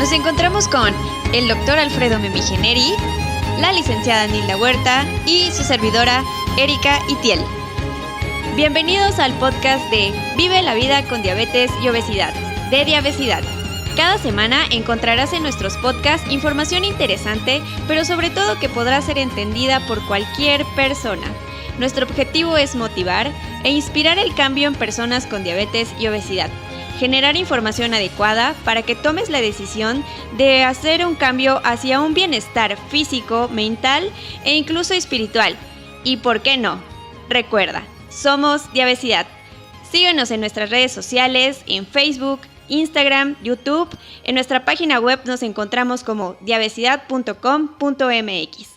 Nos encontramos con el doctor Alfredo Memigeneri, la licenciada Nilda Huerta y su servidora Erika Itiel. Bienvenidos al podcast de Vive la vida con diabetes y obesidad, de Diabesidad. Cada semana encontrarás en nuestros podcasts información interesante, pero sobre todo que podrá ser entendida por cualquier persona. Nuestro objetivo es motivar e inspirar el cambio en personas con diabetes y obesidad. Generar información adecuada para que tomes la decisión de hacer un cambio hacia un bienestar físico, mental e incluso espiritual. ¿Y por qué no? Recuerda, somos Diabesidad. Síguenos en nuestras redes sociales, en Facebook, Instagram, YouTube. En nuestra página web nos encontramos como diabesidad.com.mx.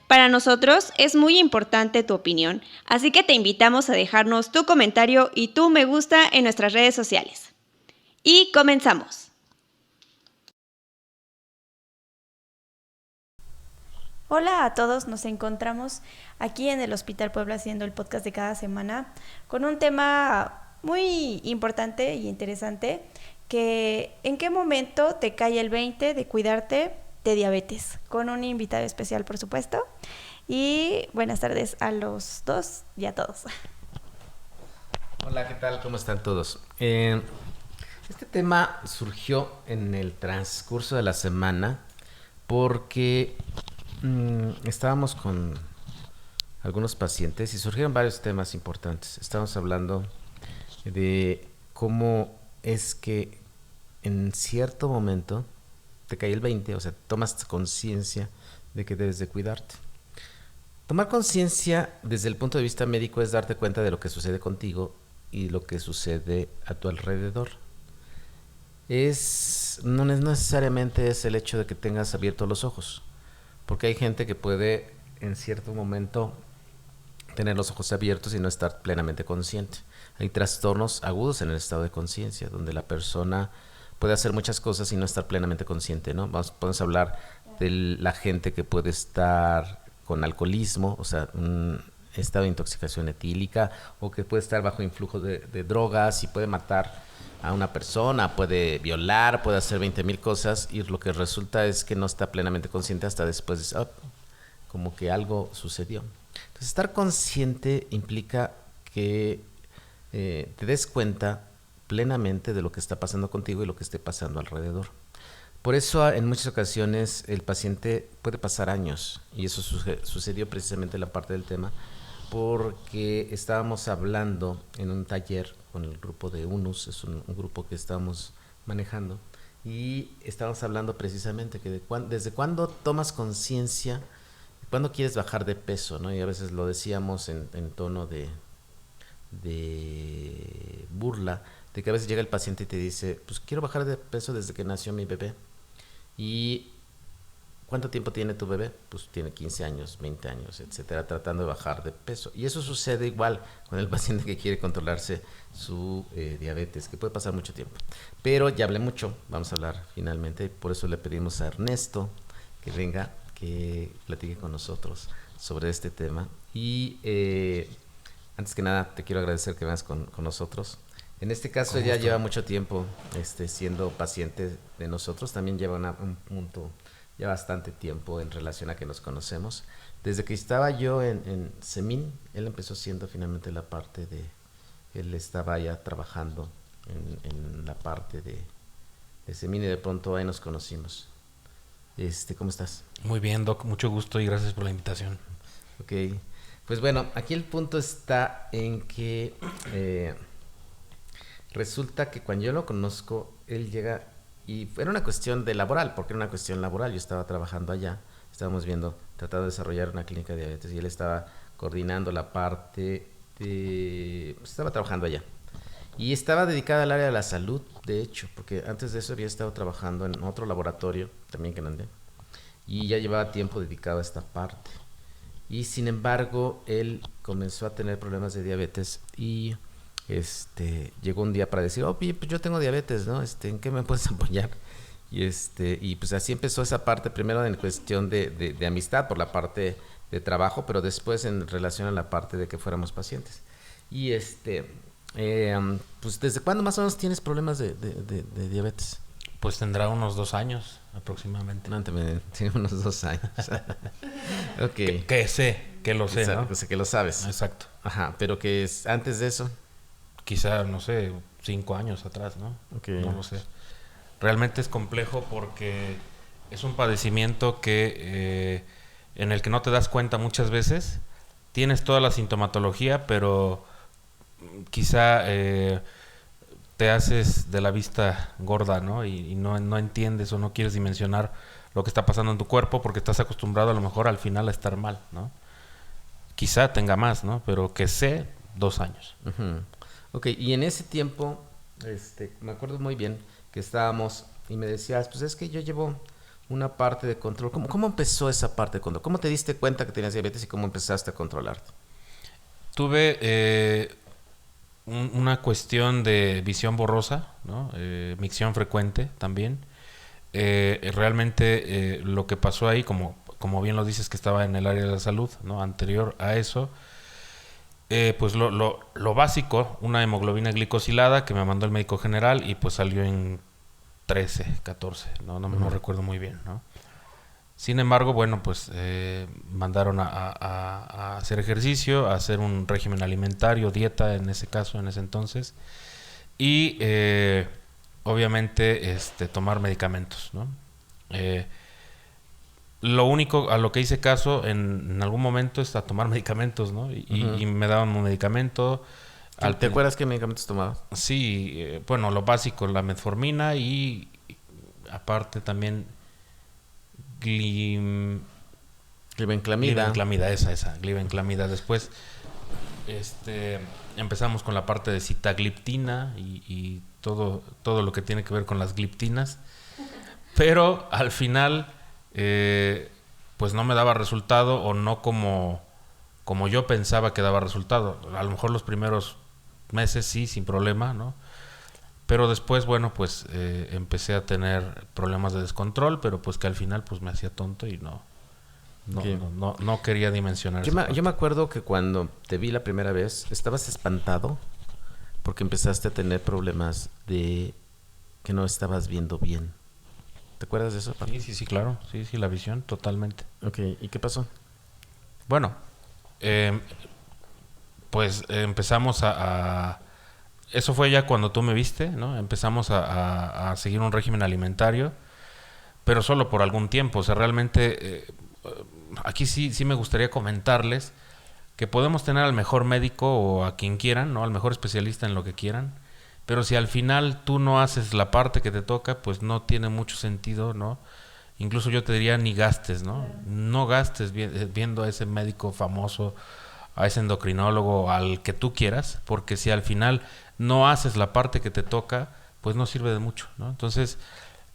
Para nosotros es muy importante tu opinión, así que te invitamos a dejarnos tu comentario y tu me gusta en nuestras redes sociales. Y comenzamos. Hola a todos, nos encontramos aquí en el Hospital Puebla haciendo el podcast de cada semana con un tema muy importante y interesante, que en qué momento te cae el 20 de cuidarte de diabetes, con un invitado especial por supuesto. Y buenas tardes a los dos y a todos. Hola, ¿qué tal? ¿Cómo están todos? Este tema surgió en el transcurso de la semana porque estábamos con algunos pacientes y surgieron varios temas importantes. Estábamos hablando de cómo es que en cierto momento te cae el 20, o sea, tomas conciencia de que debes de cuidarte. Tomar conciencia desde el punto de vista médico es darte cuenta de lo que sucede contigo y lo que sucede a tu alrededor. No necesariamente es el hecho de que tengas abiertos los ojos, porque hay gente que puede en cierto momento tener los ojos abiertos y no estar plenamente consciente. Hay trastornos agudos en el estado de conciencia, donde la persona puede hacer muchas cosas y no estar plenamente consciente, ¿no? Podemos hablar de la gente que puede estar con alcoholismo, o sea, un estado de intoxicación etílica, o que puede estar bajo influjo de drogas y puede matar a una persona, puede violar, puede hacer 20,000 cosas, y lo que resulta es que no está plenamente consciente hasta después de como que algo sucedió. Entonces, estar consciente implica que te des cuenta plenamente de lo que está pasando contigo y lo que esté pasando alrededor. Por eso en muchas ocasiones el paciente puede pasar años, y eso sucedió precisamente en la parte del tema, porque estábamos hablando en un taller con el grupo de UNUS, es un grupo que estamos manejando, y estábamos hablando precisamente que desde cuándo tomas conciencia, cuándo quieres bajar de peso, ¿no? Y a veces lo decíamos en tono de burla, de que a veces llega el paciente y te dice, pues quiero bajar de peso desde que nació mi bebé. ¿Y cuánto tiempo tiene tu bebé? Pues tiene 15 años, 20 años, etcétera, tratando de bajar de peso. Y eso sucede igual con el paciente que quiere controlarse su diabetes, que puede pasar mucho tiempo. Pero ya hablé mucho, vamos a hablar finalmente, por eso le pedimos a Ernesto que venga, que platique con nosotros sobre este tema. Y antes que nada, te quiero agradecer que vengas con nosotros. En este caso ella lleva mucho tiempo siendo paciente de nosotros, también lleva un punto, ya bastante tiempo en relación a que nos conocemos. Desde que estaba yo en Semín, él empezó siendo finalmente la parte de, él estaba ya trabajando en la parte de Semín y de pronto ahí nos conocimos. ¿Cómo estás? Muy bien, Doc, mucho gusto y gracias por la invitación. Ok, pues bueno, aquí el punto está en que resulta que cuando yo lo conozco, él llega y era una cuestión de laboral, porque era una cuestión laboral. Yo estaba trabajando allá, estábamos tratando de desarrollar una clínica de diabetes y él estaba coordinando la parte estaba trabajando allá. Y estaba dedicada al área de la salud, de hecho, porque antes de eso había estado trabajando en otro laboratorio, también que andé, y ya llevaba tiempo dedicado a esta parte. Y sin embargo, él comenzó a tener problemas de diabetes y llegó un día para decir, pues yo tengo diabetes, ¿no? ¿En qué me puedes apoyar? Y pues así empezó esa parte, primero en cuestión de amistad por la parte de trabajo, pero después en relación a la parte de que fuéramos pacientes. Y pues ¿desde cuándo más o menos tienes problemas de diabetes? Pues tendrá unos 2 años aproximadamente. No, también tiene unos 2 años. Ok. Que lo sé, ¿no? Que lo sabes. Exacto. Ajá, pero que es antes de eso. Quizá, no sé, 5 años atrás, ¿no? Ok. No lo sé. Realmente es complejo porque es un padecimiento que en el que no te das cuenta muchas veces. Tienes toda la sintomatología, pero quizá te haces de la vista gorda, ¿no? Y no entiendes o no quieres dimensionar lo que está pasando en tu cuerpo porque estás acostumbrado a lo mejor al final a estar mal, ¿no? Quizá tenga más, ¿no? Pero que sé, 2 años. Uh-huh. Ok, y en ese tiempo, me acuerdo muy bien que estábamos y me decías, pues es que yo llevo una parte de control. ¿Cómo empezó esa parte de control? ¿Cómo te diste cuenta que tenías diabetes y cómo empezaste a controlarte? Tuve una cuestión de visión borrosa, ¿no? Micción frecuente también. Realmente lo que pasó ahí, como bien lo dices, que estaba en el área de la salud, ¿no? Anterior a eso, pues lo básico, una hemoglobina glicosilada que me mandó el médico general y pues salió en 13, 14, no recuerdo muy bien, ¿no? Sin embargo, bueno, pues mandaron a hacer ejercicio, a hacer un régimen alimentario, dieta en ese caso, en ese entonces, y obviamente tomar medicamentos, ¿no? Lo único a lo que hice caso en algún momento es a tomar medicamentos, ¿no? Y me daban un medicamento. ¿Te acuerdas qué medicamentos tomabas? Sí, bueno, lo básico, la metformina y aparte también glibenclamida. Glibenclamida. Después empezamos con la parte de sitagliptina y todo lo que tiene que ver con las gliptinas. Pero al final pues no me daba resultado o no como yo pensaba que daba resultado. A lo mejor los primeros meses sí, sin problema, ¿no? Pero después, bueno, pues empecé a tener problemas de descontrol, pero pues que al final pues me hacía tonto y no quería dimensionar. Yo me acuerdo que cuando te vi la primera vez, estabas espantado porque empezaste a tener problemas de que no estabas viendo bien. ¿Te acuerdas de eso? Sí, claro. Sí, la visión, totalmente. Ok, ¿y qué pasó? Bueno, pues empezamos eso fue ya cuando tú me viste, ¿no? Empezamos a seguir un régimen alimentario, pero solo por algún tiempo. O sea, realmente aquí sí me gustaría comentarles que podemos tener al mejor médico o a quien quieran, ¿no? Al mejor especialista en lo que quieran, pero si al final tú no haces la parte que te toca, pues no tiene mucho sentido, ¿no? Incluso yo te diría ni gastes, ¿no? No gastes viendo a ese médico famoso, a ese endocrinólogo, al que tú quieras, porque si al final no haces la parte que te toca, pues no sirve de mucho, ¿no? Entonces,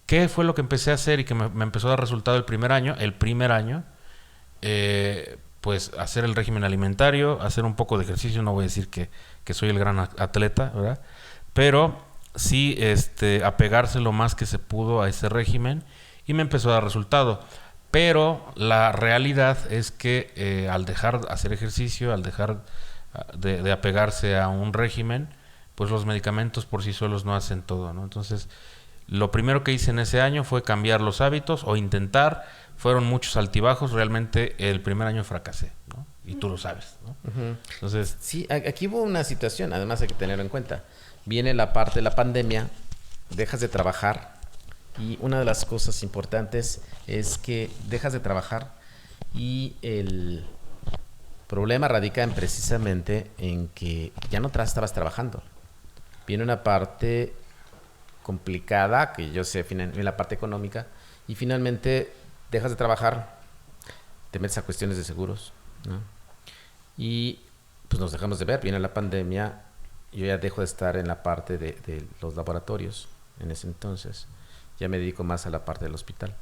¿qué fue lo que empecé a hacer y que me empezó a dar resultado el primer año? Pues hacer el régimen alimentario, hacer un poco de ejercicio. No voy a decir que soy el gran atleta, ¿verdad? Pero sí apegarse lo más que se pudo a ese régimen y me empezó a dar resultado. Pero la realidad es que al dejar hacer ejercicio, al dejar de apegarse a un régimen, pues los medicamentos por sí solos no hacen todo, ¿no? Entonces, lo primero que hice en ese año fue cambiar los hábitos o intentar. Fueron muchos altibajos. Realmente el primer año fracasé, ¿no? Y tú lo sabes, ¿no? Uh-huh. Entonces, sí, aquí hubo una situación, además hay que tenerlo en cuenta. Viene la parte de la pandemia, dejas de trabajar y una de las cosas importantes es que dejas de trabajar y el problema radica precisamente en que ya no estabas trabajando. Viene una parte complicada, que yo sé, en la parte económica, y finalmente dejas de trabajar, te metes a cuestiones de seguros, ¿no? Y pues nos dejamos de ver, viene la pandemia, yo ya dejo de estar en la parte de los laboratorios en ese entonces, ya me dedico más a la parte del hospital.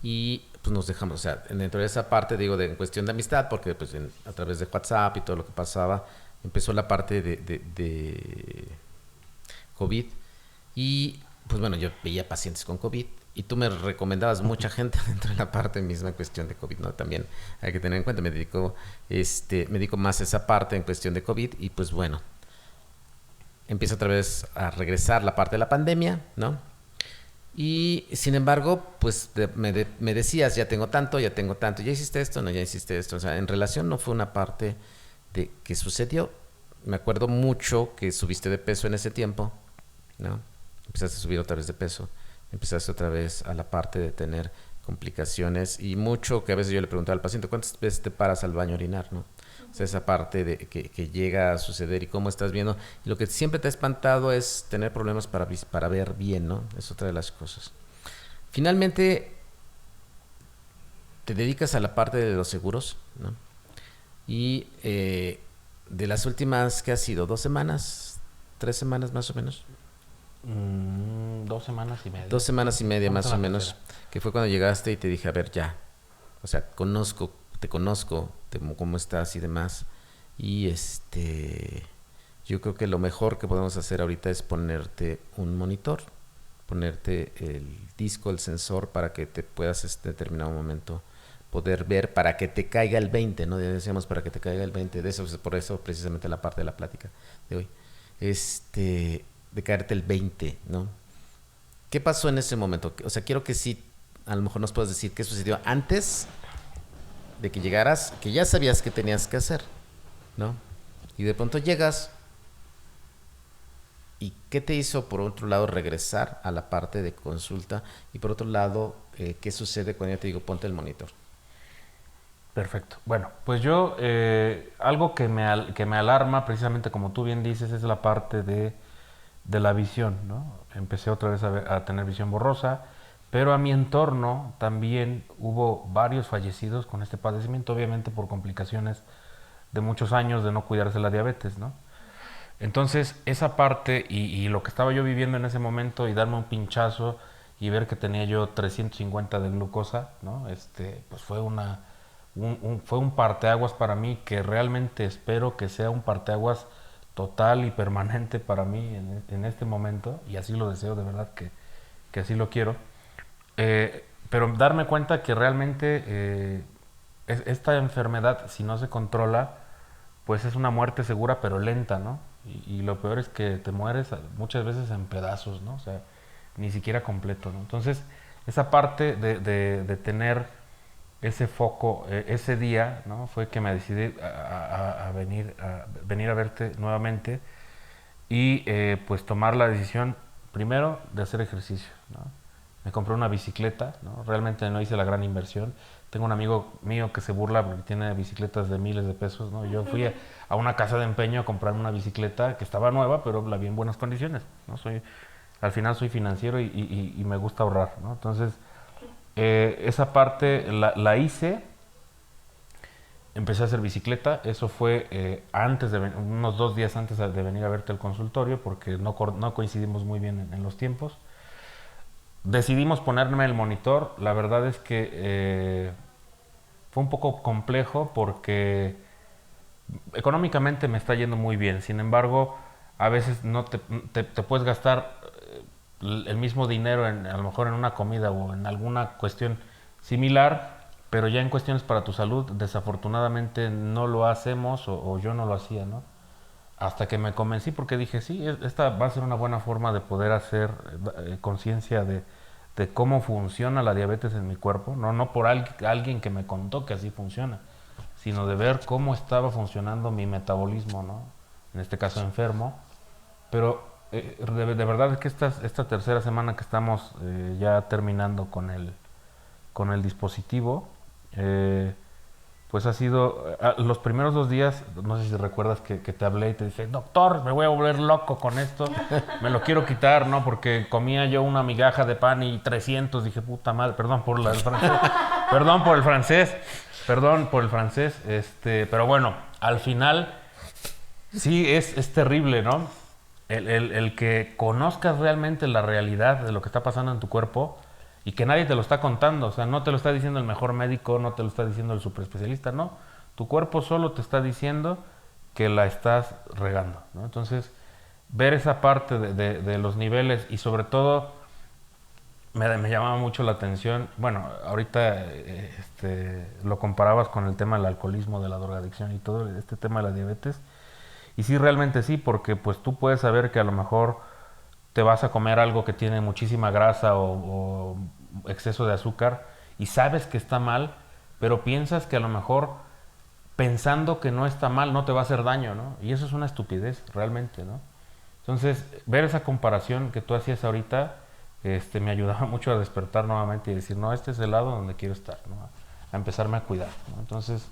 Y pues nos dejamos, o sea, dentro de esa parte, digo, en cuestión de amistad, porque pues a través de WhatsApp y todo lo que pasaba, empezó la parte de COVID. Y pues bueno, yo veía pacientes con COVID y tú me recomendabas mucha gente dentro de la parte misma en cuestión de COVID, ¿no? También hay que tener en cuenta, me dedico más a esa parte en cuestión de COVID y pues bueno, empieza otra vez a regresar la parte de la pandemia, ¿no? Y sin embargo, pues me decías, ya tengo tanto, ya hiciste esto, no, ya hiciste esto. O sea, en relación no fue una parte de que sucedió. Me acuerdo mucho que subiste de peso en ese tiempo, ¿no? Empezaste a subir otra vez de peso, empezaste otra vez a la parte de tener complicaciones y mucho que a veces yo le preguntaba al paciente, ¿cuántas veces te paras al baño a orinar, no? O sea, esa parte de que llega a suceder y cómo estás viendo. Y lo que siempre te ha espantado es tener problemas para ver bien, ¿no? Es otra de las cosas. Finalmente, te dedicas a la parte de los seguros, ¿no? Y de las últimas, ¿qué ha sido? ¿2 semanas? ¿3 semanas más o menos? 2 semanas y media. 2 semanas y media más o menos, tercera. que fue cuando llegaste y te dije, a ver, ya. O sea, te conozco, cómo estás y demás. Y yo creo que lo mejor que podemos hacer ahorita es ponerte un monitor, ponerte el disco, el sensor, para que te puedas en determinado momento poder ver, para que te caiga el 20, ¿no? Ya decíamos, para que te caiga el 20 de eso, por eso precisamente la parte de la plática de hoy. De caerte el 20, ¿no? ¿Qué pasó en ese momento? O sea, quiero que sí, a lo mejor nos puedas decir qué sucedió antes de que llegaras, que ya sabías que tenías que hacer, ¿no? Y de pronto llegas, ¿y qué te hizo, por otro lado, regresar a la parte de consulta? Y por otro lado, ¿qué sucede cuando yo te digo, ponte el monitor? Perfecto. Bueno, pues yo, algo que me alarma, precisamente como tú bien dices, es la parte de la visión, ¿no? Empecé otra vez a tener visión borrosa, pero a mi entorno también hubo varios fallecidos con este padecimiento, obviamente por complicaciones de muchos años de no cuidarse la diabetes, ¿no? Entonces, esa parte y lo que estaba yo viviendo en ese momento y darme un pinchazo y ver que tenía yo 350 de glucosa, ¿no? Pues fue fue un parteaguas para mí, que realmente espero que sea un parteaguas total y permanente para mí en este momento, y así lo deseo, de verdad que así lo quiero. Pero darme cuenta que realmente esta enfermedad, si no se controla, pues es una muerte segura pero lenta, ¿no? Y lo peor es que te mueres muchas veces en pedazos, ¿no? O sea, ni siquiera completo, ¿no? Entonces, esa parte de tener ese foco, ese día, ¿no? Fue que me decidí a venir a verte nuevamente y pues tomar la decisión primero de hacer ejercicio, ¿no? Me compré una bicicleta, ¿no? Realmente no hice la gran inversión. Tengo un amigo mío que se burla porque tiene bicicletas de miles de pesos, ¿no? Yo fui a una casa de empeño a comprar una bicicleta que estaba nueva, pero la vi en buenas condiciones, ¿no? Al final soy financiero y me gusta ahorrar, ¿no? Entonces, esa parte la hice. Empecé a hacer bicicleta. Eso fue unos 2 días antes de venir a verte al consultorio, porque no coincidimos muy bien en los tiempos. Decidimos ponerme el monitor. La verdad es que fue un poco complejo porque económicamente me está yendo muy bien. Sin embargo, a veces no te puedes gastar el mismo dinero a lo mejor en una comida o en alguna cuestión similar, pero ya en cuestiones para tu salud, desafortunadamente no lo hacemos, o yo no lo hacía, ¿no? Hasta que me convencí, porque dije, sí, esta va a ser una buena forma de poder hacer conciencia de cómo funciona la diabetes en mi cuerpo, no por alguien que me contó que así funciona, sino de ver cómo estaba funcionando mi metabolismo, ¿no? En este caso enfermo. Pero de verdad es que esta tercera semana que estamos ya terminando con el dispositivo, pues ha sido los primeros 2 días. No sé si recuerdas que te hablé y te dije, doctor, me voy a volver loco con esto, me lo quiero quitar, ¿no? Porque comía yo una migaja de pan y 300, dije, puta madre, perdón por el francés, perdón por el francés, pero bueno, al final sí es terrible, ¿no? El que conozcas realmente la realidad de lo que está pasando en tu cuerpo y que nadie te lo está contando. O sea, no te lo está diciendo el mejor médico, no te lo está diciendo el superespecialista, no. Tu cuerpo solo te está diciendo que la estás regando, ¿no? Entonces, ver esa parte de los niveles y sobre todo me llamaba mucho la atención. Bueno, ahorita lo comparabas con el tema del alcoholismo, de la drogadicción y todo tema de la diabetes. Y sí, realmente sí, porque pues tú puedes saber que a lo mejor te vas a comer algo que tiene muchísima grasa o exceso de azúcar y sabes que está mal, pero piensas que a lo mejor pensando que no está mal no te va a hacer daño, ¿no? Y eso es una estupidez realmente, ¿no? Entonces, ver esa comparación que tú hacías ahorita me ayudaba mucho a despertar nuevamente y decir, no, este es el lado donde quiero estar, ¿no? A empezarme a cuidar, ¿no? Entonces,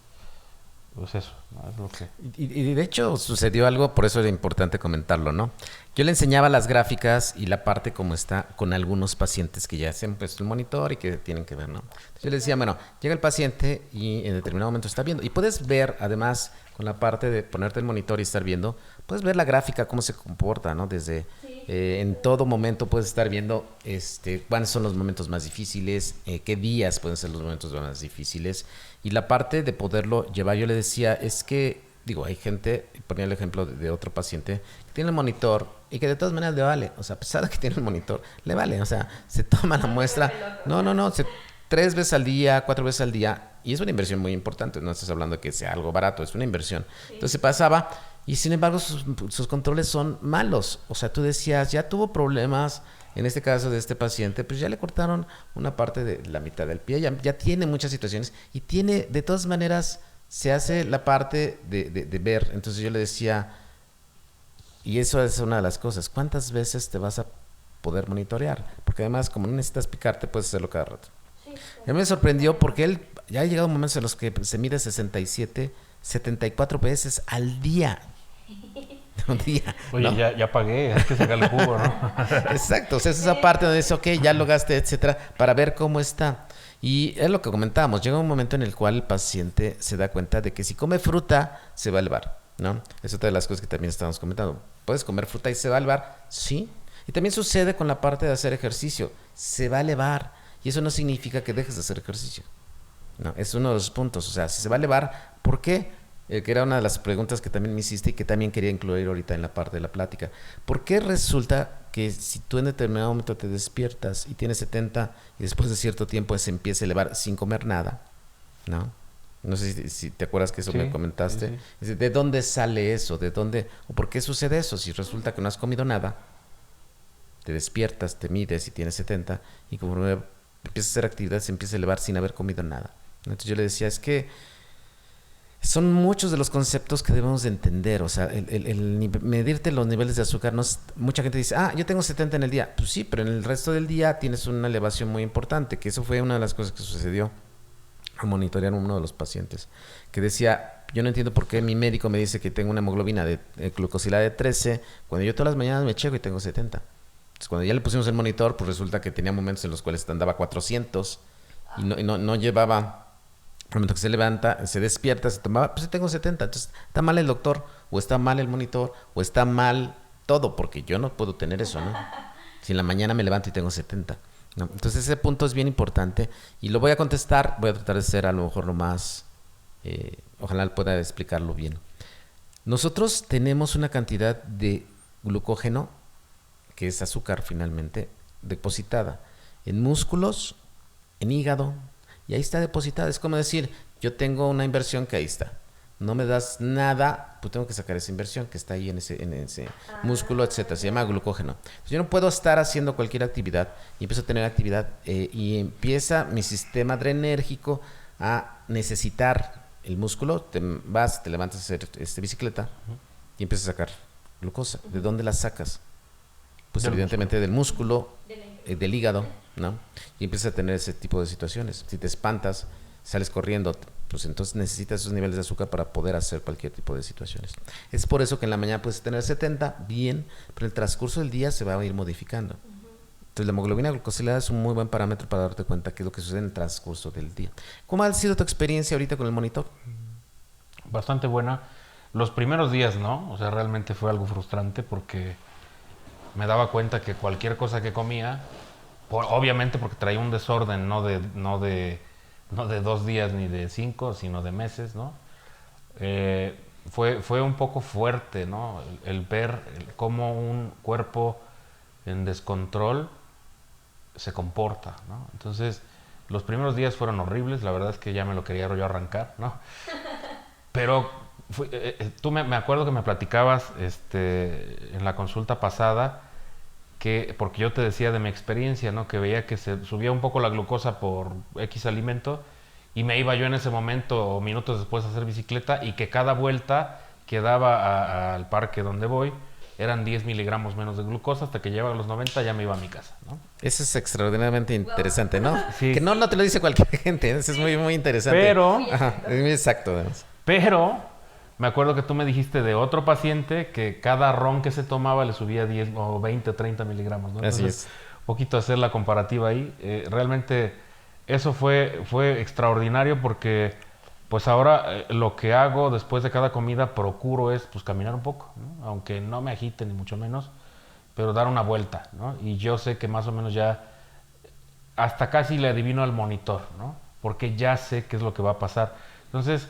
pues eso, ¿no? Es lo que... Y de hecho sucedió algo, por eso era importante comentarlo, ¿no? Yo le enseñaba las gráficas y la parte como está con algunos pacientes que ya se han puesto el monitor y que tienen que ver, ¿no? Entonces yo le decía, bueno, llega el paciente y en determinado momento está viendo. Y puedes ver, además, con la parte de ponerte el monitor y estar viendo, puedes ver la gráfica, cómo se comporta, ¿no? Desde en todo momento puedes estar viendo cuáles son los momentos más difíciles, qué días pueden ser los momentos más difíciles. Y la parte de poderlo llevar, yo le decía, es que, digo, hay gente, ponía el ejemplo de otro paciente, que tiene el monitor y que de todas maneras le vale. O sea, a pesar de que tiene el monitor, le vale. O sea, se toma la muestra. No, 3 veces al día, 4 veces al día. Y es una inversión muy importante. No estás hablando de que sea algo barato, es una inversión. Entonces pasaba y sin embargo sus controles son malos. O sea, tú decías, ya tuvo problemas. En este caso de este paciente, pues ya le cortaron una parte de la mitad del pie, ya tiene muchas situaciones y tiene, de todas maneras, se hace la parte de ver. Entonces yo le decía, y eso es una de las cosas, ¿cuántas veces te vas a poder monitorear? Porque además, como no necesitas picarte, puedes hacerlo cada rato. Sí, claro. Y a mí me sorprendió porque él ya ha llegado momentos en los que se mide 67, 74 veces al día. Un día, oye, ¿no? ya pagué, hay que sacarle jugo, ¿no? Exacto, o sea, es esa parte donde dice, ok, ya lo gasté, etcétera, para ver cómo está. Y es lo que comentábamos, llega un momento en el cual el paciente se da cuenta de que si come fruta, se va a elevar, ¿no? Es otra de las cosas que también estamos comentando. ¿Puedes comer fruta y se va a elevar? Sí. Y también sucede con la parte de hacer ejercicio, se va a elevar. Y eso no significa que dejes de hacer ejercicio. No, es uno de los puntos, o sea, si se va a elevar, ¿por qué? Que era una de las preguntas que también me hiciste y que también quería incluir ahorita en la parte de la plática. ¿Por qué resulta que si tú en determinado momento te despiertas y tienes 70 y después de cierto tiempo se empieza a elevar sin comer nada? No sé si te acuerdas que eso me comentaste. Sí. ¿De dónde sale eso? ¿De dónde? ¿O por qué sucede eso? Si resulta que no has comido nada, te despiertas, te mides y tienes 70 y como empiezas a hacer actividad se empieza a elevar sin haber comido nada. Entonces yo le decía, es que son muchos de los conceptos que debemos de entender. O sea, el medirte los niveles de azúcar, mucha gente dice, yo tengo 70 en el día. Pues sí, pero en el resto del día tienes una elevación muy importante, que eso fue una de las cosas que sucedió al monitorear a uno de los pacientes, que decía, yo no entiendo por qué mi médico me dice que tengo una hemoglobina de glucosilada de 13, cuando yo todas las mañanas me checo y tengo 70. Entonces, cuando ya le pusimos el monitor, pues resulta que tenía momentos en los cuales andaba 400 y no llevaba... Al momento que se levanta, se despierta, se tomaba, pues tengo 70. Entonces, ¿está mal el doctor? ¿O está mal el monitor? ¿O está mal todo? Porque yo no puedo tener eso, ¿no? Si en la mañana me levanto y tengo 70. ¿No? Entonces, ese punto es bien importante. Y lo voy a contestar, voy a tratar de ser a lo mejor lo más... ojalá pueda explicarlo bien. Nosotros tenemos una cantidad de glucógeno, que es azúcar finalmente, depositada en músculos, en hígado, y ahí está depositada. Es como decir, yo tengo una inversión que ahí está. No me das nada, pues tengo que sacar esa inversión que está ahí en ese músculo, etcétera. Se llama glucógeno. Entonces, yo no puedo estar haciendo cualquier actividad y empiezo a tener actividad y empieza mi sistema adrenérgico a necesitar el músculo. Te levantas a hacer bicicleta y empiezas a sacar glucosa. ¿De dónde la sacas? Pues evidentemente del músculo, del hígado, ¿no? Y empiezas a tener ese tipo de situaciones. Si te espantas, sales corriendo, pues entonces necesitas esos niveles de azúcar para poder hacer cualquier tipo de situaciones. Es por eso que en la mañana puedes tener 70, bien, pero en el transcurso del día se va a ir modificando. Entonces la hemoglobina glucosilada es un muy buen parámetro para darte cuenta qué es lo que sucede en el transcurso del día. ¿Cómo ha sido tu experiencia ahorita con el monitor? Bastante buena. Los primeros días, ¿no? O sea, realmente fue algo frustrante porque me daba cuenta que cualquier cosa que comía, obviamente porque traía un desorden, no de 2 días ni de 5, sino de meses, ¿no? Fue un poco fuerte, ¿no? El ver cómo un cuerpo en descontrol se comporta, ¿no? Entonces, los primeros días fueron horribles, la verdad es que ya me lo quería yo arrancar, ¿no? Pero tú me acuerdo que me platicabas en la consulta pasada porque yo te decía de mi experiencia, ¿no? Que veía que se subía un poco la glucosa por X alimento y me iba yo en ese momento o minutos después a hacer bicicleta y que cada vuelta que daba al parque donde voy eran 10 miligramos menos de glucosa hasta que llegaba a los 90 ya me iba a mi casa, ¿no? Eso es extraordinariamente interesante, ¿no? Sí. Que no te lo dice cualquier gente, eso es muy, muy interesante. Pero, Ajá, es muy exacto, además. pero me acuerdo que tú me dijiste de otro paciente que cada ron que se tomaba le subía 10 o 20 o 30 miligramos, ¿no? Así Entonces, es. un poquito hacer la comparativa ahí. Realmente eso fue extraordinario porque pues ahora lo que hago después de cada comida procuro es pues caminar un poco, ¿no? Aunque no me agite ni mucho menos, pero dar una vuelta, ¿no? Y yo sé que más o menos ya hasta casi le adivino al monitor, ¿no? Porque ya sé qué es lo que va a pasar. Entonces,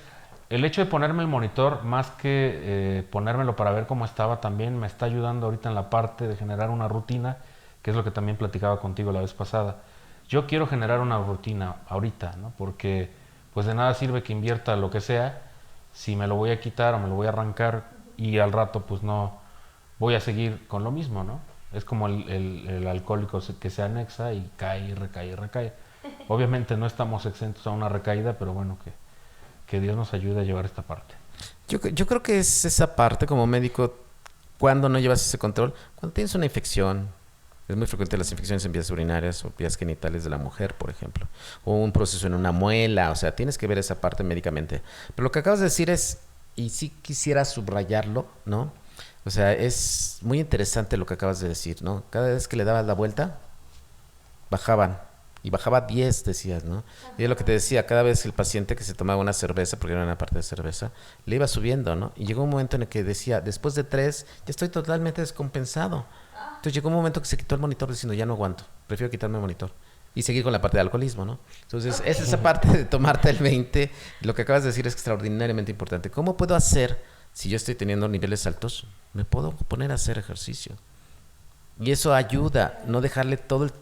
el hecho de ponerme el monitor, más que ponérmelo para ver cómo estaba, también me está ayudando ahorita en la parte de generar una rutina, que es lo que también platicaba contigo la vez pasada. Yo quiero generar una rutina ahorita, ¿no? Porque pues de nada sirve que invierta lo que sea si me lo voy a quitar o me lo voy a arrancar y al rato pues no voy a seguir con lo mismo, ¿no? Es como el alcohólico que se anexa y cae y recae y recae. Obviamente no estamos exentos a una recaída, pero bueno, que Dios nos ayude a llevar esta parte. Yo creo que es esa parte como médico, cuando no llevas ese control, cuando tienes una infección. Es muy frecuente las infecciones en vías urinarias o vías genitales de la mujer, por ejemplo. O un proceso en una muela, o sea, tienes que ver esa parte médicamente. Pero lo que acabas de decir es, y sí quisiera subrayarlo, ¿no? O sea, es muy interesante lo que acabas de decir, ¿no? Cada vez que le dabas la vuelta, bajaban. Y bajaba 10, decías, ¿no? Y es lo que te decía, cada vez el paciente que se tomaba una cerveza, porque era una parte de cerveza, le iba subiendo, ¿no? Y llegó un momento en el que decía, después de 3, ya estoy totalmente descompensado. Entonces llegó un momento que se quitó el monitor diciendo, ya no aguanto, prefiero quitarme el monitor. Y seguir con la parte de alcoholismo, ¿no? Entonces, es esa parte de tomarte el 20. Lo que acabas de decir es extraordinariamente importante. ¿Cómo puedo hacer, si yo estoy teniendo niveles altos, me puedo poner a hacer ejercicio? Y eso ayuda, no dejarle todo el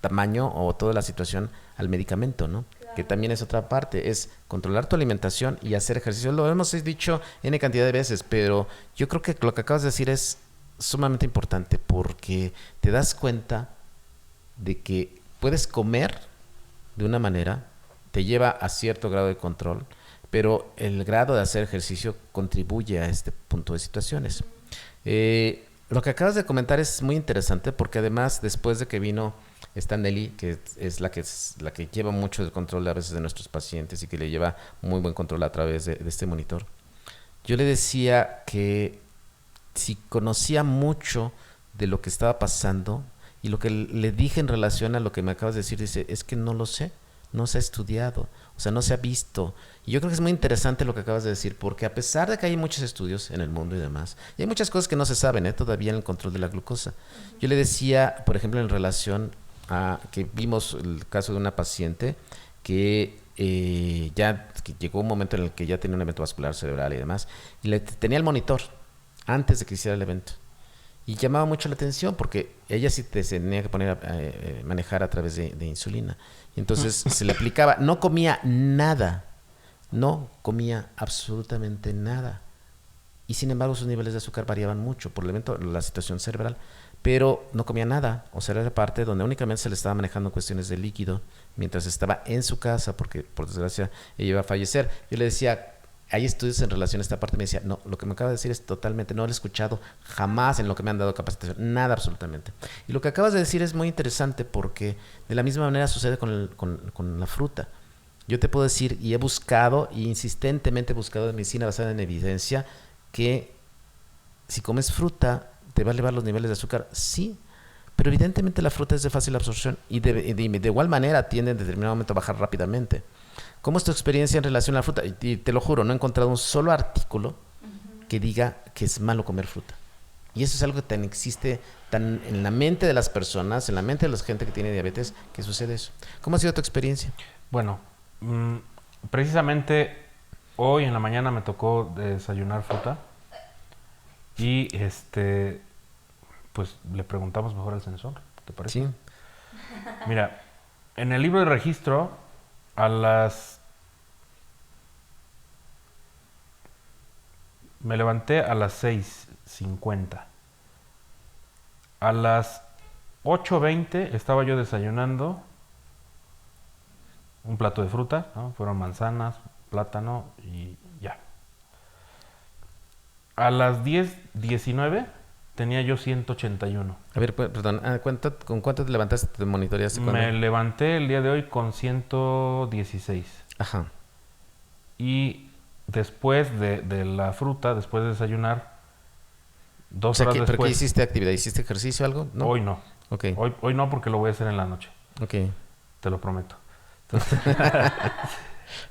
tamaño o toda la situación al medicamento, ¿no? Claro. Que también es otra parte, es controlar tu alimentación y hacer ejercicio. Lo hemos dicho N cantidad de veces, pero yo creo que lo que acabas de decir es sumamente importante porque te das cuenta de que puedes comer de una manera, te lleva a cierto grado de control, pero el grado de hacer ejercicio contribuye a este punto de situaciones. Lo que acabas de comentar es muy interesante porque además después de que vino esta Nelly, que es la que lleva mucho el control a veces de nuestros pacientes y que le lleva muy buen control a través de este monitor, yo le decía que si conocía mucho de lo que estaba pasando y lo que le dije en relación a lo que me acabas de decir, dice, es que no lo sé, no se ha estudiado, o sea, no se ha visto. Y yo creo que es muy interesante lo que acabas de decir, porque a pesar de que hay muchos estudios en el mundo y demás, y hay muchas cosas que no se saben todavía en el control de la glucosa. Yo le decía, por ejemplo, en relación a que vimos el caso de una paciente que que llegó un momento en el que ya tenía un evento vascular cerebral y demás, y tenía el monitor antes de que hiciera el evento. Y llamaba mucho la atención porque ella sí se tenía que poner a manejar a través de insulina. Y entonces se le aplicaba, no comía nada, no comía absolutamente nada. Y sin embargo sus niveles de azúcar variaban mucho por el evento, la situación cerebral, pero no comía nada. O sea, era la parte donde únicamente se le estaba manejando cuestiones de líquido mientras estaba en su casa, porque por desgracia ella iba a fallecer. Yo le decía, hay estudios en relación a esta parte, me decía, no, lo que me acaba de decir es totalmente, no lo he escuchado jamás en lo que me han dado capacitación, nada absolutamente. Y lo que acabas de decir es muy interesante porque de la misma manera sucede con la fruta. Yo te puedo decir, y he buscado, y insistentemente he buscado en medicina basada en evidencia, que si comes fruta, ¿te va a elevar los niveles de azúcar? Sí, pero evidentemente la fruta es de fácil absorción y de igual manera tiende en determinado momento a bajar rápidamente. ¿Cómo es tu experiencia en relación a la fruta? Y te lo juro, no he encontrado un solo artículo que diga que es malo comer fruta. Y eso es algo que existe tan en la mente de las personas, en la mente de la gente que tiene diabetes, que sucede eso. ¿Cómo ha sido tu experiencia? Bueno, precisamente hoy en la mañana me tocó desayunar fruta y pues le preguntamos mejor al sensor, ¿te parece? Sí. Mira, en el libro de registro me levanté a las 6:50. A las 8:20 estaba yo desayunando un plato de fruta, ¿no? Fueron manzanas, plátano y ya. A las 10:19 tenía yo 181. A ver, perdón, ¿con cuánto te levantaste? ¿Te monitoreaste? Me levanté el día de hoy con 116. Ajá. Y después de la fruta, después de desayunar, O sea, horas ¿pero después... qué hiciste actividad? ¿Hiciste ejercicio o algo? ¿No? Hoy no. Ok. Hoy no, porque lo voy a hacer en la noche. Ok. Te lo prometo. Entonces,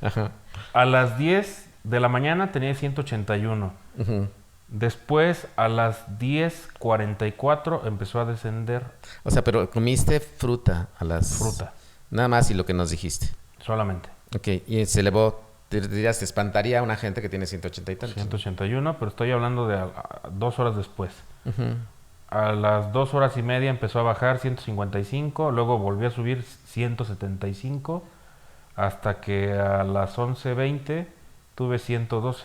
Ajá. a las 10 de la mañana tenía 181. Ujú. Después, a las 10:44 empezó a descender O sea, pero comiste fruta a las... fruta, Nada más y lo que nos dijiste. solamente. Ok, y se elevó, te dirías, te espantaría a una gente que tiene 180 y tantos. 181, pero estoy hablando de 2 horas después. Ujú. A las 2 horas y media empezó a bajar 155, luego volvió a subir 175, hasta que a las 11:20 tuve 112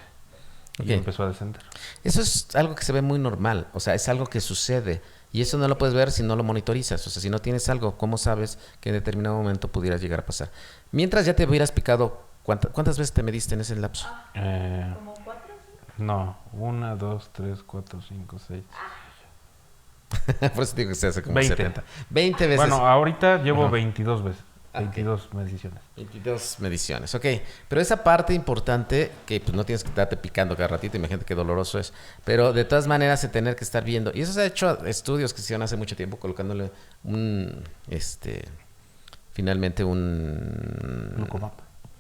y Ok. empezó a descender. Eso es algo que se ve muy normal, o sea, es algo que sucede. Y eso no lo puedes ver si no lo monitorizas. O sea, si no tienes algo, ¿cómo sabes que en determinado momento pudiera llegar a pasar? Mientras ya te hubieras picado, ¿cuántas veces te mediste en ese lapso? ¿Como 4? No, 1, 2, 3, 4, 5, 6. Por eso digo que se hace como 20. 70. 20 veces. Bueno, ahorita llevo Ajá. 22 veces. Ah, 22 mediciones. 22 mediciones, ok. Pero esa parte importante, que pues no tienes que estarte picando cada ratito, imagínate qué doloroso es. Pero de todas maneras, se tener que estar viendo. Y eso se ha hecho estudios que se hicieron hace mucho tiempo, colocándole finalmente un... Glucomap.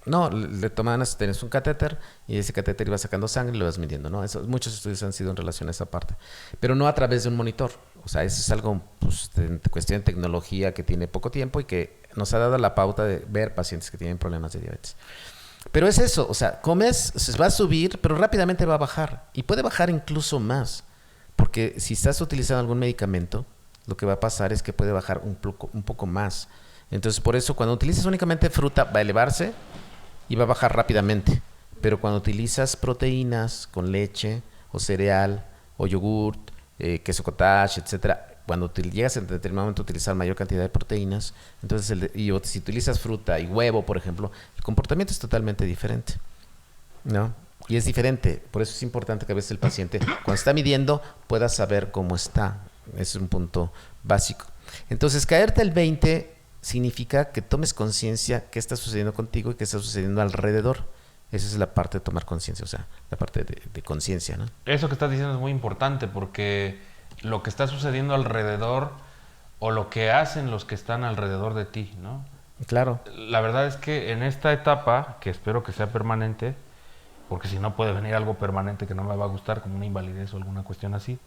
No, le tomaban, tenés un catéter y ese catéter iba sacando sangre y lo vas midiendo, ¿no? Muchos estudios han sido en relación a esa parte, pero no a través de un monitor. O sea, eso es algo, pues, de cuestión de tecnología que tiene poco tiempo y que nos ha dado la pauta de ver pacientes que tienen problemas de diabetes. Pero es eso, o sea, comes, se va a subir, pero rápidamente va a bajar y puede bajar incluso más, porque si estás utilizando algún medicamento, lo que va a pasar es que puede bajar un poco más. Entonces, por eso, cuando utilizas únicamente fruta, va a elevarse y va a bajar rápidamente. Pero cuando utilizas proteínas con leche o cereal o yogurt, queso cottage, etcétera, cuando llegas en determinado momento a utilizar mayor cantidad de proteínas, entonces si utilizas fruta y huevo, por ejemplo, el comportamiento es totalmente diferente, ¿no? Y es diferente, por eso es importante que a veces el paciente, cuando está midiendo, pueda saber cómo está. Ese es un punto básico. Entonces, caerte el 20 significa que tomes conciencia qué está sucediendo contigo y qué está sucediendo alrededor. Esa es la parte de tomar conciencia, o sea, la parte de conciencia, ¿no? Eso que estás diciendo es muy importante porque lo que está sucediendo alrededor o lo que hacen los que están alrededor de ti, ¿no? Claro. La verdad es que en esta etapa, que espero que sea permanente, porque si no puede venir algo permanente que no me va a gustar, como una invalidez o alguna cuestión así,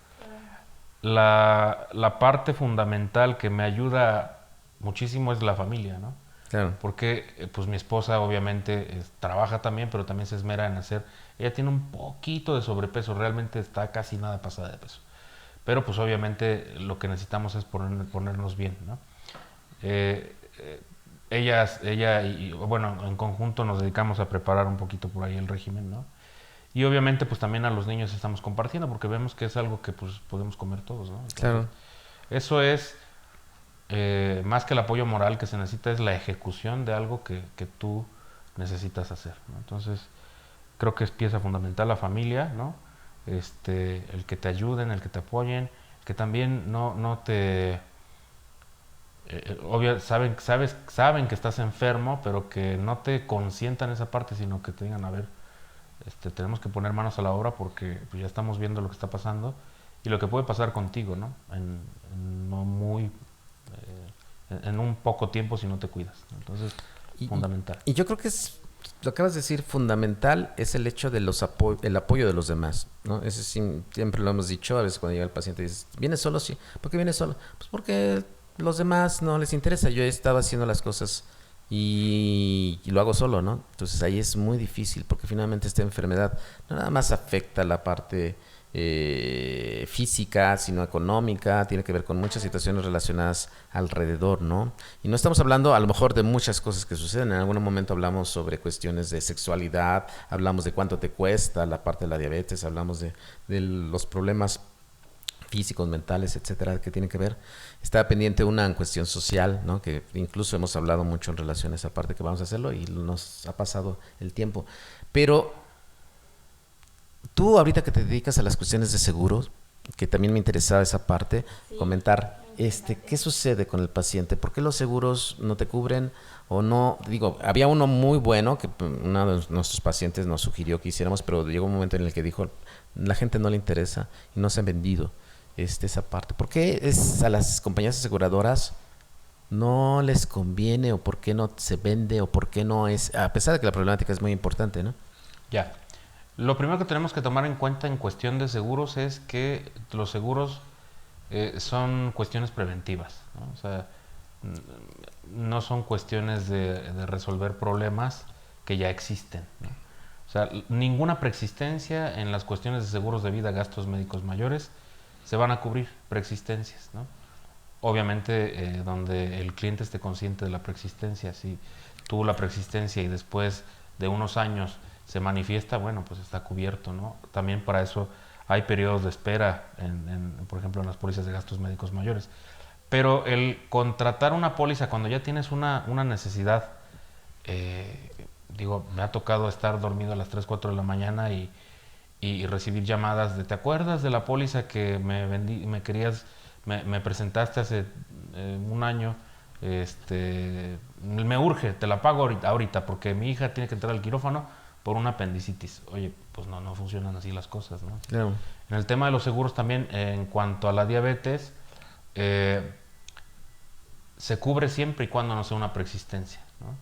la parte fundamental que me ayuda muchísimo es la familia, ¿no? Claro. Porque pues mi esposa obviamente trabaja también, pero también se esmera en hacer... Ella tiene un poquito de sobrepeso, realmente está casi nada pasada de peso. Pero pues obviamente lo que necesitamos es ponernos bien, ¿no? Ella y bueno, en conjunto nos dedicamos a preparar un poquito por ahí el régimen, ¿no? Y obviamente pues también a los niños estamos compartiendo porque vemos que es algo que pues podemos comer todos, ¿no? Entonces, Claro. eso es... más que el apoyo moral que se necesita es la ejecución de algo que tú necesitas hacer, ¿no? Entonces creo que es pieza fundamental la familia, ¿no? El que te ayuden, el que te apoyen, que también no te obvio, saben que estás enfermo, pero que no te consientan esa parte, sino que te digan, a ver, tenemos que poner manos a la obra porque pues, ya estamos viendo lo que está pasando y lo que puede pasar contigo, ¿no? En un poco tiempo si no te cuidas. Entonces, fundamental. Y yo creo que lo acabas de decir, fundamental es el hecho de el apoyo de los demás, ¿no? Ese siempre lo hemos dicho, a veces cuando llega el paciente y dices, ¿vienes solo? Sí. ¿Por qué vienes solo? Pues porque los demás no les interesa. Yo he estado haciendo las cosas y lo hago solo, ¿no? Entonces ahí es muy difícil porque finalmente esta enfermedad no nada más afecta la parte física, sino económica, tiene que ver con muchas situaciones relacionadas alrededor, ¿no? Y no estamos hablando a lo mejor de muchas cosas que suceden, en algún momento hablamos sobre cuestiones de sexualidad, hablamos de cuánto te cuesta la parte de la diabetes, hablamos de los problemas físicos, mentales, etcétera, que tienen que ver. Está pendiente una en cuestión social, ¿no? Que incluso hemos hablado mucho en relación a esa parte que vamos a hacerlo y nos ha pasado el tiempo. Pero tú ahorita que te dedicas a las cuestiones de seguros, que también me interesaba esa parte, Sí. comentar, ¿qué sucede con el paciente? ¿Por qué los seguros no te cubren o no? Digo, había uno muy bueno que uno de nuestros pacientes nos sugirió que hiciéramos, pero llegó un momento en el que dijo, la gente no le interesa y no se han vendido esa parte. ¿Por qué a las compañías aseguradoras no les conviene o por qué no se vende o por qué no es, a pesar de que la problemática es muy importante, ¿no? Ya. Lo primero que tenemos que tomar en cuenta en cuestión de seguros es que los seguros son cuestiones preventivas, ¿no? O sea, no son cuestiones de resolver problemas que ya existen, ¿no? O sea, ninguna preexistencia en las cuestiones de seguros de vida, gastos médicos mayores, se van a cubrir preexistencias, ¿no? Obviamente, donde el cliente esté consciente de la preexistencia. Si tuvo la preexistencia y después de unos años se manifiesta, bueno, pues está cubierto, ¿no? También para eso hay periodos de espera, por ejemplo, en las pólizas de gastos médicos mayores. Pero el contratar una póliza cuando ya tienes una necesidad, digo, me ha tocado estar dormido a las 3, 4 de la mañana y recibir llamadas de, ¿te acuerdas de la póliza que me presentaste hace un año? Me urge, te la pago ahorita porque mi hija tiene que entrar al quirófano por una apendicitis. Oye, pues no funcionan así las cosas, ¿no? Claro. En el tema de los seguros también, en cuanto a la diabetes, se cubre siempre y cuando no sea una preexistencia, ¿no?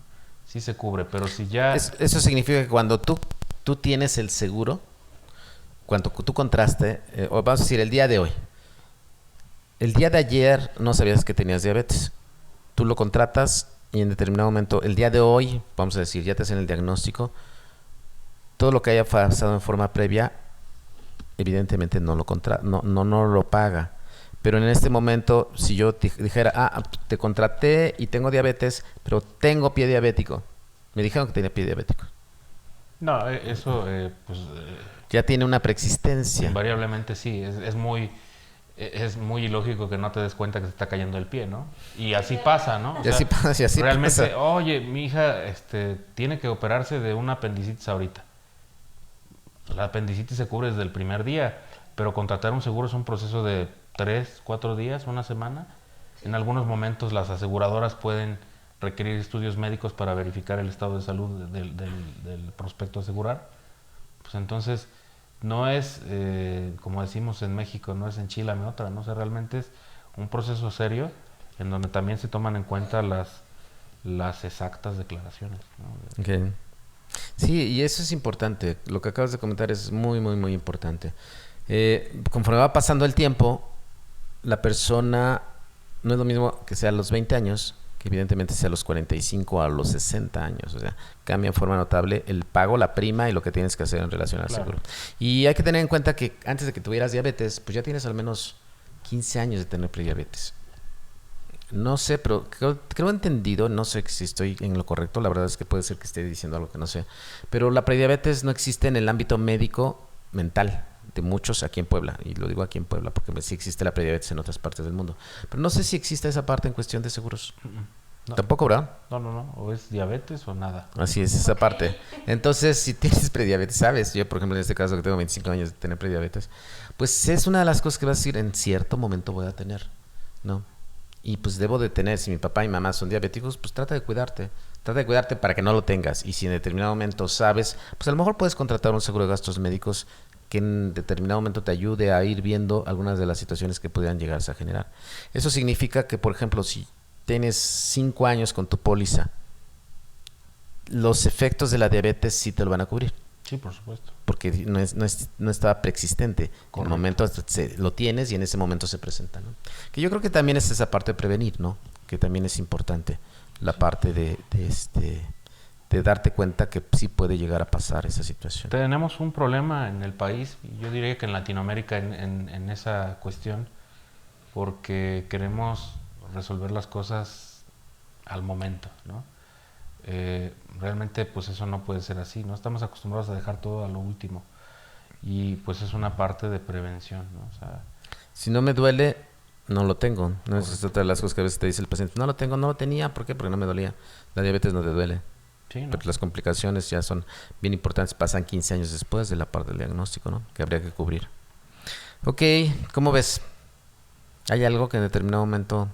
Sí se cubre, pero si ya... Eso significa que cuando tú tienes el seguro, cuando tú contraste, o vamos a decir el día de hoy, el día de ayer no sabías que tenías diabetes, tú lo contratas y en determinado momento, el día de hoy, vamos a decir, ya te hacen el diagnóstico, todo lo que haya pasado en forma previa, evidentemente no lo paga. Pero en este momento, si yo dijera, te contraté y tengo diabetes, pero tengo pie diabético. Me dijeron que tenía pie diabético. No, eso, ya tiene una preexistencia. Invariablemente sí, es muy ilógico que no te des cuenta que se está cayendo el pie, ¿no? Y así pasa, ¿no? Y así pasa, y así realmente, pasa. Oye, mi hija tiene que operarse de una apendicitis ahorita. La apendicitis se cubre desde el primer día, pero contratar un seguro es un proceso de 3, 4 días, una semana. En algunos momentos las aseguradoras pueden requerir estudios médicos para verificar el estado de salud del prospecto a asegurar. Pues entonces no es, como decimos en México, no es enchilame otra, ¿no? O sea, realmente es un proceso serio en donde también se toman en cuenta las exactas declaraciones, ¿no? Okay. Sí, y eso es importante. Lo que acabas de comentar es muy, muy, muy importante. Conforme va pasando el tiempo, la persona no es lo mismo que sea a los 20 años, que evidentemente sea a los 45 o a los 60 años. O sea, cambia en forma notable el pago, la prima y lo que tienes que hacer en relación al seguro. Y hay que tener en cuenta que antes de que tuvieras diabetes, pues ya tienes al menos 15 años de tener prediabetes. No sé, pero creo entendido, no sé si estoy en lo correcto, la verdad es que puede ser que esté diciendo algo que no sé, pero la prediabetes no existe en el ámbito médico mental de muchos aquí en Puebla, y lo digo aquí en Puebla porque sí existe la prediabetes en otras partes del mundo, pero no sé si existe esa parte en cuestión de seguros. No. Tampoco, ¿verdad? No, o es diabetes o nada. Así es, esa parte. Entonces, si tienes prediabetes, sabes, yo por ejemplo en este caso que tengo 25 años de tener prediabetes, pues es una de las cosas que vas a decir, en cierto momento voy a tener, ¿no? Y pues debo de tener, si mi papá y mamá son diabéticos, pues trata de cuidarte para que no lo tengas. Y si en determinado momento sabes, pues a lo mejor puedes contratar un seguro de gastos médicos que en determinado momento te ayude a ir viendo algunas de las situaciones que pudieran llegarse a generar. Eso significa que, por ejemplo, si tienes 5 años con tu póliza, los efectos de la diabetes sí te lo van a cubrir. Sí, por supuesto. Porque no estaba preexistente. En el momento lo tienes y en ese momento se presenta, ¿no? Que yo creo que también es esa parte de prevenir, ¿no? Que también es importante. La parte de darte cuenta que sí puede llegar a pasar esa situación. Tenemos un problema en el país, yo diría que en Latinoamérica, en esa cuestión, porque queremos resolver las cosas al momento, ¿no? Realmente pues eso no puede ser así, no estamos acostumbrados a dejar todo a lo último y pues es una parte de prevención, ¿no? O sea, Si no me duele, no lo tengo. No es otra de las cosas que a veces te dice el paciente. No lo tengo, no lo tenía. ¿Por qué? Porque no me dolía. La diabetes no te duele. Sí, ¿no? Pero las complicaciones ya son bien importantes. Pasan 15 años después de la parte del diagnóstico, ¿no? Que habría que cubrir. Ok, ¿cómo ves? ¿Hay algo que en determinado momento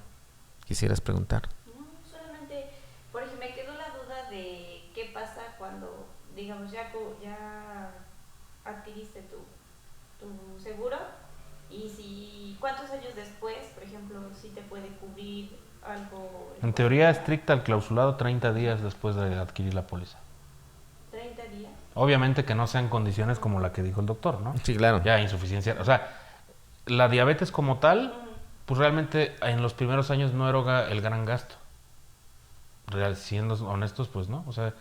quisieras preguntar? No, solamente, por ejemplo, me quedó la duda de qué pasa cuando, digamos, ya adquiriste tu seguro y si cuántos años después, por ejemplo, si te puede cubrir algo. En teoría estricta, el clausulado 30 días después de adquirir la póliza. 30 días. Obviamente que no sean condiciones como la que dijo el doctor, ¿no? Sí, claro. Ya insuficiencia. O sea, la diabetes como tal, pues realmente en los primeros años no eroga el gran gasto. Siendo honestos, pues no. O sea,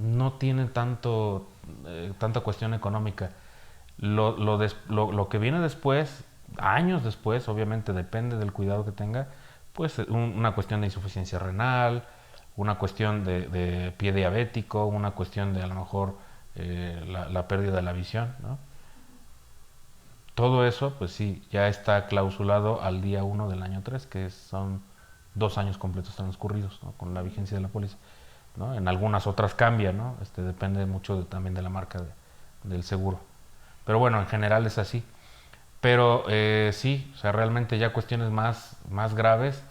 no tiene tanta cuestión económica. Lo que viene después, años después, obviamente depende del cuidado que tenga, pues una cuestión de insuficiencia renal, una cuestión de pie diabético, una cuestión de a lo mejor la pérdida de la visión, ¿no? Todo eso, pues sí, ya está clausulado al día 1 del año 3, que son 2 años completos transcurridos, ¿no? Con la vigencia de la póliza, ¿no? En algunas otras cambia, ¿no? Depende mucho también de la marca del seguro. Pero bueno, en general es así. Pero sí, o sea, realmente ya cuestiones más graves,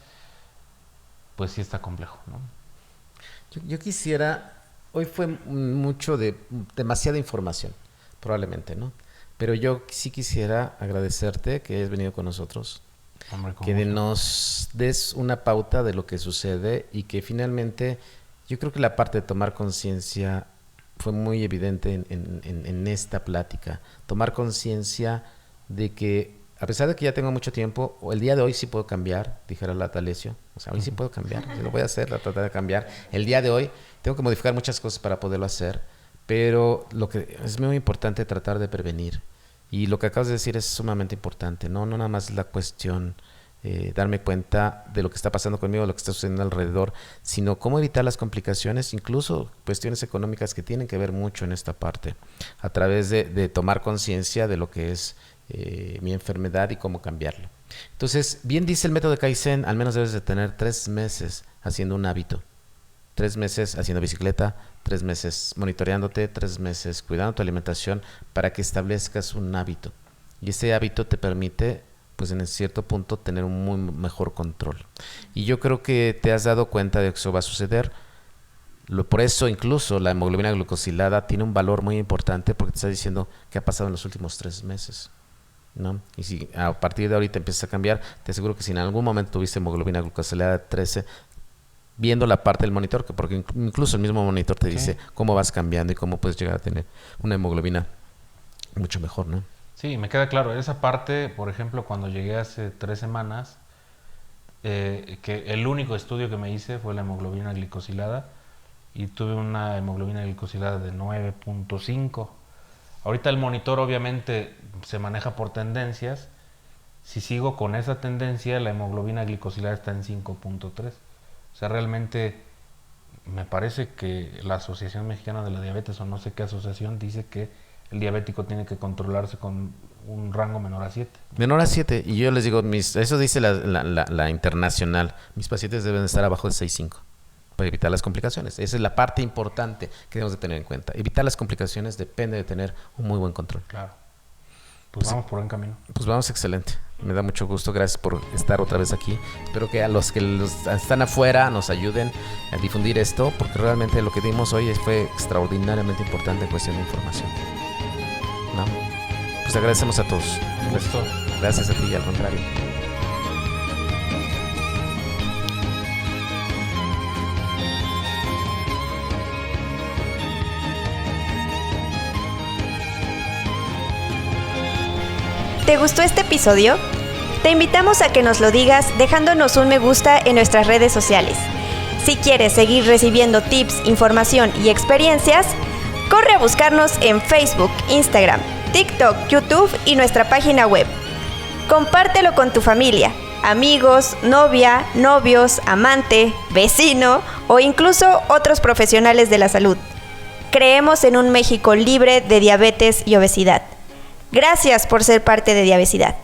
pues sí está complejo, ¿no? Yo quisiera, hoy fue demasiada información, probablemente, ¿no? Pero yo sí quisiera agradecerte que hayas venido con nosotros, Hombre, que nos des una pauta de lo que sucede y que finalmente yo creo que la parte de tomar conciencia fue muy evidente en esta plática. Tomar conciencia de que a pesar de que ya tengo mucho tiempo, el día de hoy sí puedo cambiar, dijera la D'Alessio. O sea, hoy sí puedo cambiar, yo lo voy a hacer, tratar de cambiar. El día de hoy tengo que modificar muchas cosas para poderlo hacer, pero lo que es muy importante es tratar de prevenir. Y lo que acabas de decir es sumamente importante, no nada más la cuestión darme cuenta de lo que está pasando conmigo, de lo que está sucediendo alrededor, sino cómo evitar las complicaciones, incluso cuestiones económicas que tienen que ver mucho en esta parte, a través de tomar conciencia de lo que es mi enfermedad y cómo cambiarlo. Entonces, bien dice el método de Kaizen, al menos debes de tener 3 meses haciendo un hábito, 3 meses haciendo bicicleta, 3 meses monitoreándote, 3 meses cuidando tu alimentación para que establezcas un hábito. Y ese hábito te permite, pues en cierto punto, tener un muy mejor control. Y yo creo que te has dado cuenta de que eso va a suceder. Por eso incluso la hemoglobina glucosilada tiene un valor muy importante porque te está diciendo qué ha pasado en los últimos 3 meses, ¿no? Y si a partir de ahorita empiezas a cambiar, te aseguro que si en algún momento tuviste hemoglobina glucosilada de 13, viendo la parte del monitor, porque incluso el mismo monitor te dice cómo vas cambiando y cómo puedes llegar a tener una hemoglobina mucho mejor, ¿no? Sí, me queda claro. Esa parte, por ejemplo, cuando llegué hace 3 semanas, que el único estudio que me hice fue la hemoglobina glicosilada y tuve una hemoglobina glicosilada de 9.5. Ahorita el monitor obviamente se maneja por tendencias. Si sigo con esa tendencia, la hemoglobina glicosilada está en 5.3. O sea, realmente me parece que la Asociación Mexicana de la Diabetes, o no sé qué asociación, dice que el diabético tiene que controlarse con un rango menor a 7. Menor a 7. Y yo les digo, eso dice la internacional. Mis pacientes deben estar abajo de 6.5 para evitar las complicaciones. Esa es la parte importante que debemos de tener en cuenta. Evitar las complicaciones depende de tener un muy buen control. Claro. Pues vamos por buen camino. Pues vamos, excelente. Me da mucho gusto. Gracias por estar otra vez aquí. Espero que a los que están afuera nos ayuden a difundir esto, porque realmente lo que dimos hoy fue extraordinariamente importante en cuestión de información, ¿no? Pues agradecemos a todos. Gracias a ti y al contrario. ¿Te gustó este episodio? Te invitamos a que nos lo digas dejándonos un me gusta en nuestras redes sociales. Si quieres seguir recibiendo tips, información y experiencias, corre a buscarnos en Facebook, Instagram, TikTok, YouTube y nuestra página web. Compártelo con tu familia, amigos, novia, novios, amante, vecino o incluso otros profesionales de la salud. Creemos en un México libre de diabetes y obesidad. Gracias por ser parte de Diabesidad.